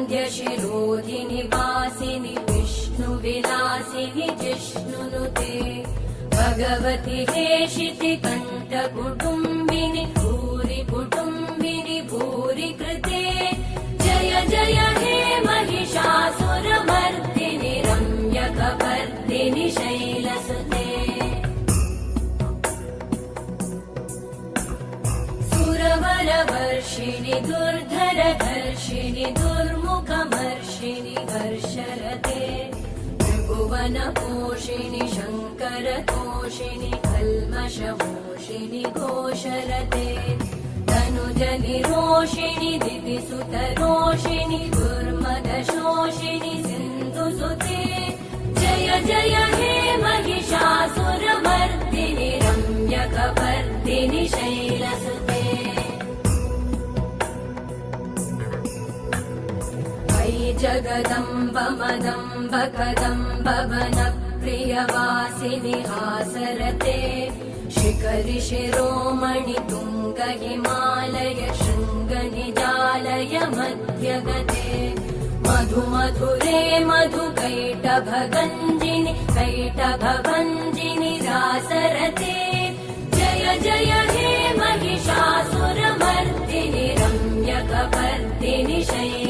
श्रीवरविन्द्यशिरोधिनि वासिनि विष्णुविलासिनि जिष्णुनुते भगवति हेशिति कण्ठकुटुम्बिनि भूरि कुटुम्बिनि भूरि कृते जय जय हे महिषासुरमर्दिनि रम्यकपर्दिनि शैलसुते सुरवरवर्षिणि दुर्धरधर्षिणि दुर्मुखमर्षिणि हर्षरते त्रिभुवनपोषिणि शङ्करतोषिणि कल्मषमोषिणि घोषरते तनुजनिरोषिणि दिविसुतरोषिणि दुर्मदशोषिणि सिन्धुसुते जय जय हे महिषासुरमर्दिनि रम्यकपर्दिनि शैलसुते जगदम्ब मदम्ब कदम्ब वनप्रियवासिनि हासरते शिखरि शिरोमणि तुङ्ग हिमालय शृङ्गनिजालय मध्यगते मधुमधुरे मधुकैटभगञ्जिनि कैटभभञ्जिनि रासरते जय जय हे महिषासुरमर्दिनि रम्यकपर्दिनि शैलसुते